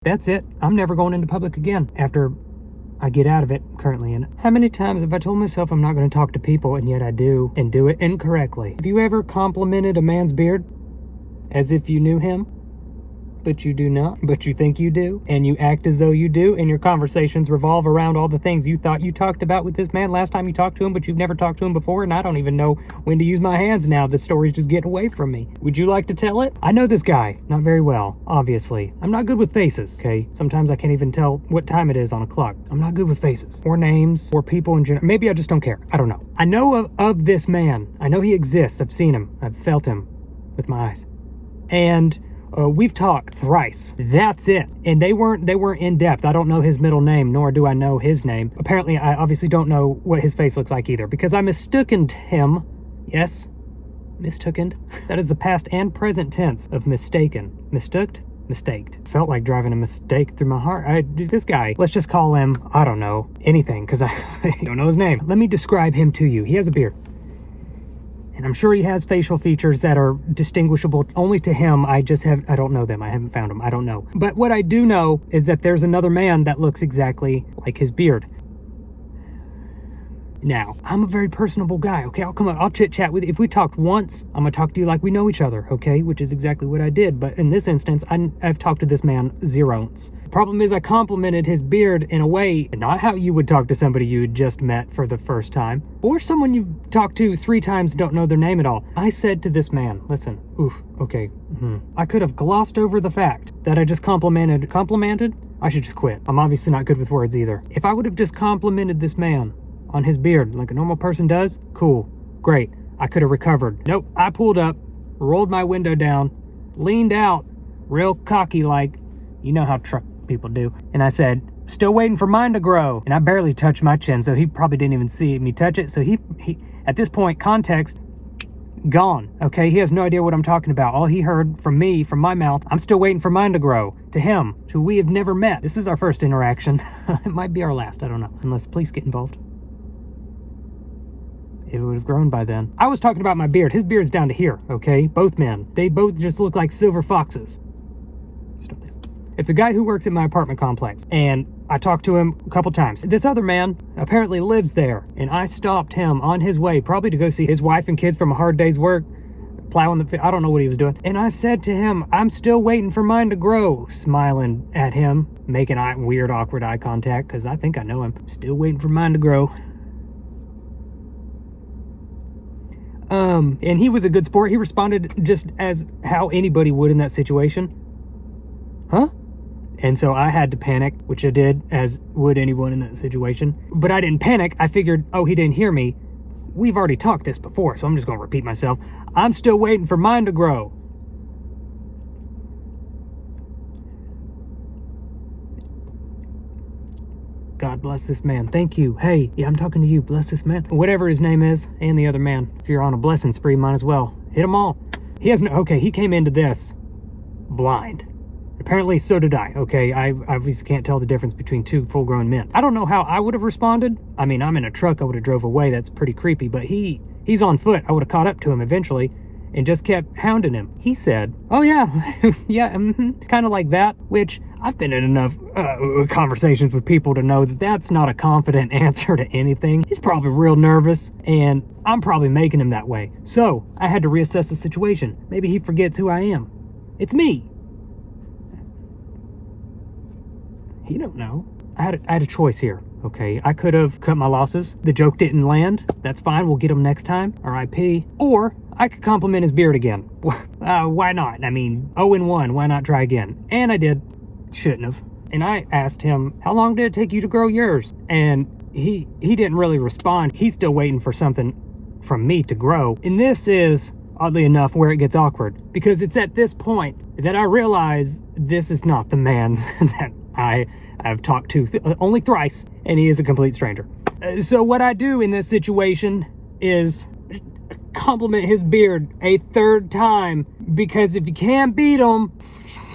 That's it. I'm never going into public again after I get out of it currently in it. How many times have I told myself I'm not going to talk to people, and yet I do, and do it incorrectly? Have you ever complimented a man's beard as if you knew him? But you do not, but you think you do, and you act as though you do, and your conversations revolve around all the things you thought you talked about with this man last time you talked to him, but you've never talked to him before, and I don't even know when to use my hands now. The story's just getting away from me. Would you like to tell it? I know this guy, not very well, obviously. I'm not good with faces, okay? Sometimes I can't even tell what time it is on a clock. I'm not good with faces, or names, or people in general. Maybe I just don't care. I don't know. I know of this man. I know he exists. I've seen him. I've felt him with my eyes. And we've talked thrice. That's it. And they weren't in depth. I don't know his middle name, nor do I know his name. Apparently, I obviously don't know what his face looks like either, because I mistookened him. Yes, mistookened. That is the past and present tense of mistaken. Mistooked? Mistaked. Felt like driving a mistake through my heart. This guy, let's just call him, I don't know, anything, because I don't know his name. Let me describe him to you. He has a beard. And I'm sure he has facial features that are distinguishable only to him. I don't know them. I haven't found them. I don't know. But what I do know is that there's another man that looks exactly like his beard. Now, I'm a very personable guy, okay? I'll chit-chat with you. If we talked once, I'm gonna talk to you like we know each other, okay? Which is exactly what I did. But in this instance, I've talked to this man zero's. Problem is, I complimented his beard in a way, not how you would talk to somebody you had just met for the first time, or someone you've talked to 3 times and don't know their name at all. I said to this man, listen, okay, I could have glossed over the fact that I just complimented? I should just quit. I'm obviously not good with words either. If I would have just complimented this man on his beard like a normal person does, cool, great, I could have recovered. Nope, I pulled up, rolled my window down, leaned out, real cocky like, you know how truck people do, and I said, still waiting for mine to grow. And I barely touched my chin, so he probably didn't even see me touch it. So he at this point, context gone, okay? He has no idea what I'm talking about. All he heard from me, from my mouth, I'm still waiting for mine to grow, to him, who we have never met. This is our first interaction. It might be our last, I don't know, unless police get involved. It would have grown by then. I was talking about my beard. His beard's down to here, okay? Both men. They both just look like silver foxes. Stop it. It's a guy who works at my apartment complex, and I talked to him a couple times. This other man apparently lives there, and I stopped him on his way, probably to go see his wife and kids from a hard day's work, plowing I don't know what he was doing. And I said to him, I'm still waiting for mine to grow, smiling at him, making weird, awkward eye contact, because I think I know him. Still waiting for mine to grow. And he was a good sport. He responded just as how anybody would in that situation. Huh? And so I had to panic, which I did, as would anyone in that situation. But I didn't panic. I figured, oh, he didn't hear me. We've already talked this before, so I'm just going to repeat myself. I'm still waiting for mine to grow. God bless this man. Thank you. Hey, yeah, I'm talking to you. Bless this man. Whatever his name is, and the other man. If you're on a blessing spree, might as well. Hit them all. He has no... Okay, he came into this blind. Apparently, so did I. Okay, I obviously can't tell the difference between 2 full-grown men. I don't know how I would have responded. I mean, I'm in a truck. I would have drove away. That's pretty creepy. But he's on foot. I would have caught up to him eventually and just kept hounding him. He said, oh, yeah, yeah, kind of like that, which... I've been in enough conversations with people to know that that's not a confident answer to anything. He's probably real nervous, and I'm probably making him that way. So I had to reassess the situation. Maybe he forgets who I am. It's me. He don't know. I had a choice here, okay? I could have cut my losses. The joke didn't land. That's fine. We'll get him next time. R.I.P. Or I could compliment his beard again. Why not? I mean, 0-1. Why not try again? And I did. Shouldn't have. And I asked him, how long did it take you to grow yours? And he didn't really respond. He's still waiting for something from me to grow. And this is, oddly enough, where it gets awkward, because it's at this point that I realize this is not the man that I've talked to only thrice, and he is a complete stranger. So what I do in this situation is compliment his beard a 3rd time, because if you can't beat him,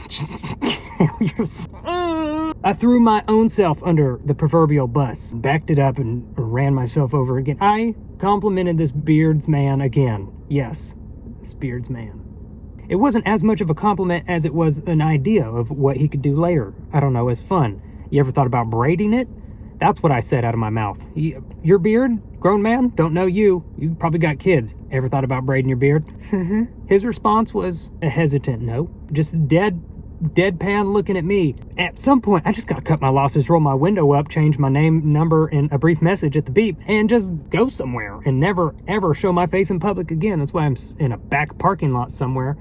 just kill yourself. I threw my own self under the proverbial bus, backed it up, and ran myself over again. I complimented this beards man again. Yes, this beards man. It wasn't as much of a compliment as it was an idea of what he could do later. I don't know, as fun. You ever thought about braiding it? That's what I said out of my mouth. Your beard? Grown man? Don't know you. You probably got kids. Ever thought about braiding your beard? His response was a hesitant no. Just deadpan looking at me. At some point, I just gotta cut my losses, roll my window up, change my name, number, and a brief message at the beep, and just go somewhere and never, ever show my face in public again. That's why I'm in a back parking lot somewhere.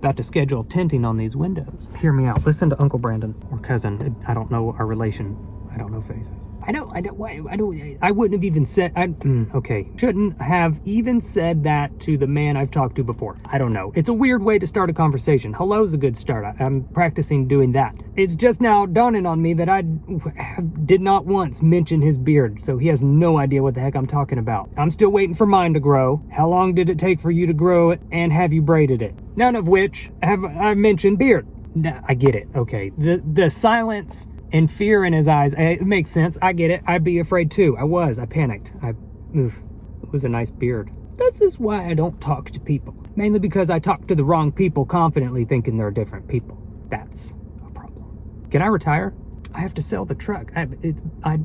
About to schedule tinting on these windows. Hear me out. Listen to Uncle Brandon or cousin. I don't know our relation. I don't know faces. I wouldn't have even said, okay. Shouldn't have even said that to the man I've talked to before. I don't know. It's a weird way to start a conversation. Hello's a good start. I'm practicing doing that. It's just now dawning on me that I did not once mention his beard, so he has no idea what the heck I'm talking about. I'm still waiting for mine to grow. How long did it take for you to grow it, and have you braided it? None of which have I mentioned beard. Nah, I get it. Okay. The silence and fear in his eyes, it makes sense. I get it. I'd be afraid too. I panicked. It was a nice beard. This is why I don't talk to people. Mainly because I talk to the wrong people confidently thinking they're different people. That's a problem. Can I retire? I have to sell the truck.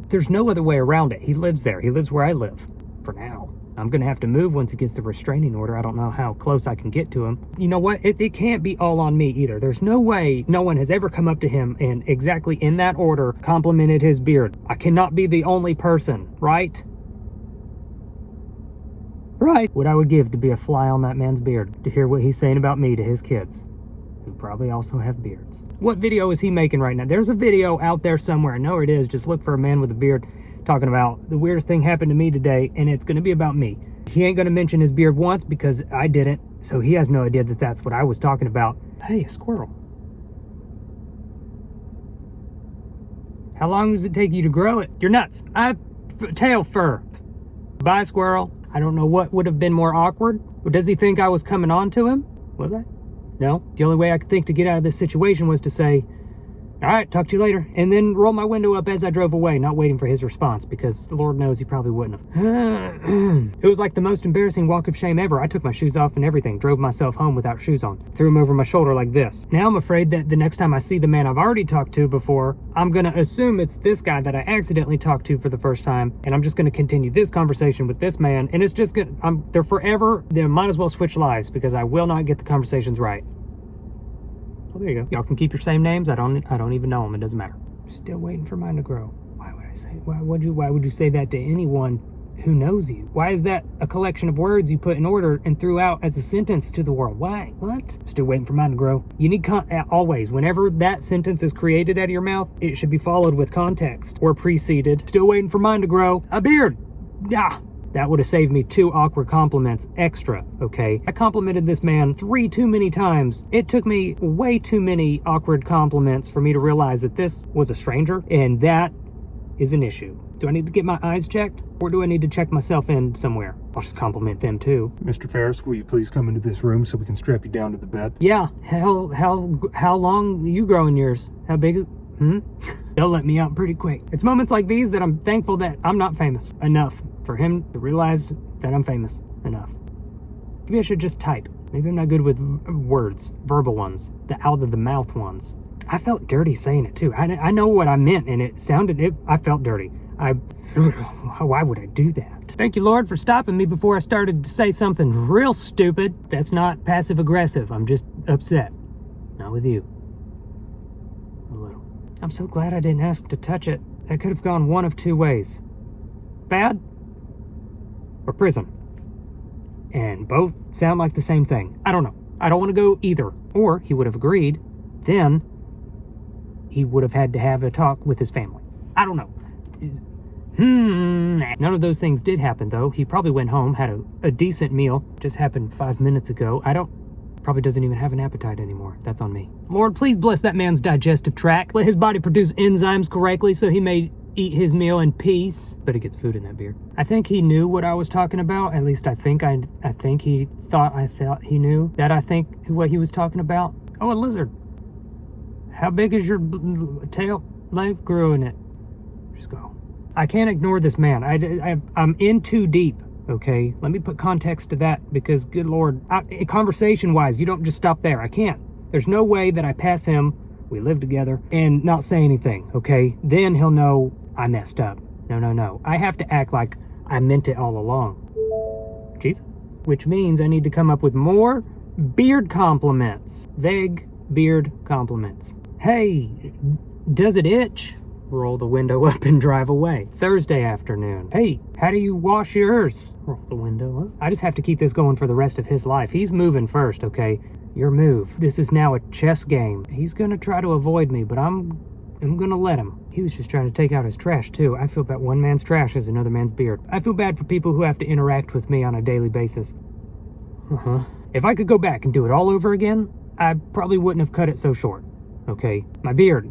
There's no other way around it. He lives there. He lives where I live. For now. I'm gonna have to move once he gets the restraining order. I don't know how close I can get to him. You know what? It can't be all on me either. There's no way no one has ever come up to him and exactly in that order complimented his beard. I cannot be the only person, right? Right. What I would give to be a fly on that man's beard, to hear what he's saying about me to his kids, who probably also have beards. What video is he making right now? There's a video out there somewhere. I know it is. Just look for a man with a beard talking about the weirdest thing happened to me today, and it's going to be about me. He ain't going to mention his beard once because I didn't, so he has no idea that that's what I was talking about. Hey, a squirrel. How long does it take you to grow it? You're nuts. Tail fur. Bye, squirrel. I don't know what would have been more awkward. Or does he think I was coming on to him? Was I? No. The only way I could think to get out of this situation was to say, all right, talk to you later. And then roll my window up as I drove away, not waiting for his response, because Lord knows he probably wouldn't have. It was like the most embarrassing walk of shame ever. I took my shoes off and everything, drove myself home without shoes on, threw them over my shoulder like this. Now I'm afraid that the next time I see the man I've already talked to before, I'm gonna assume it's this guy that I accidentally talked to for the first time, and I'm just gonna continue this conversation with this man, and it's just gonna, they're forever, they might as well switch lives, because I will not get the conversations right. Well, there you go. Y'all can keep your same names. I don't even know them. It doesn't matter. Still waiting for mine to grow. Why would I say? Why would you say that to anyone who knows you? Why is that a collection of words you put in order and threw out as a sentence to the world? Why? What? Still waiting for mine to grow. You need always. Whenever that sentence is created out of your mouth, it should be followed with context or preceded. Still waiting for mine to grow. A beard. Yeah. That would have saved me 2 awkward compliments extra, okay? I complimented this man 3 too many times. It took me way too many awkward compliments for me to realize that this was a stranger, and that is an issue. Do I need to get my eyes checked, or do I need to check myself in somewhere? I'll just compliment them too. Mr. Ferris, will you please come into this room so we can strap you down to the bed? Yeah, how long you growing yours? How big? They'll let me out pretty quick. It's moments like these that I'm thankful that I'm not famous enough for him to realize that I'm famous enough. Maybe I should just type. Maybe I'm not good with words, verbal ones, the out of the mouth ones. I felt dirty saying it too. I know what I meant, and I felt dirty. Why would I do that? Thank you, Lord, for stopping me before I started to say something real stupid. That's not passive aggressive. I'm just upset. Not with you. A little. I'm so glad I didn't ask to touch it. That could have gone one of 2 ways. Bad or prison. And both sound like the same thing. I don't know. I don't want to go either. Or he would have agreed. Then he would have had to have a talk with his family. I don't know. None of those things did happen, though. He probably went home, had a decent meal. Just happened 5 minutes ago. Probably doesn't even have an appetite anymore. That's on me. Lord, please bless that man's digestive tract. Let his body produce enzymes correctly so he may eat his meal in peace. But he gets food in that beard. I think he knew what I was talking about. At least I think he thought he knew that I think what he was talking about. Oh, a lizard. How big is your tail? Leg grew in it. Just go. I can't ignore this man. I'm in too deep. okay? Let me put context to that because, good Lord, conversation-wise, you don't just stop there. I can't. There's no way that I pass him, we live together, and not say anything, okay? Then he'll know I messed up. No. I have to act like I meant it all along. Jesus. Which means I need to come up with more beard compliments. Vague beard compliments. Hey, does it itch? Roll the window up and drive away. Thursday afternoon. Hey, how do you wash yours? Roll the window up. I just have to keep this going for the rest of his life. He's moving first, okay? Your move. This is now a chess game. He's gonna try to avoid me, but I'm gonna let him. He was just trying to take out his trash too. I feel bad. One man's trash is another man's beard. I feel bad for people who have to interact with me on a daily basis. If I could go back and do it all over again, I probably wouldn't have cut it so short. Okay, my beard.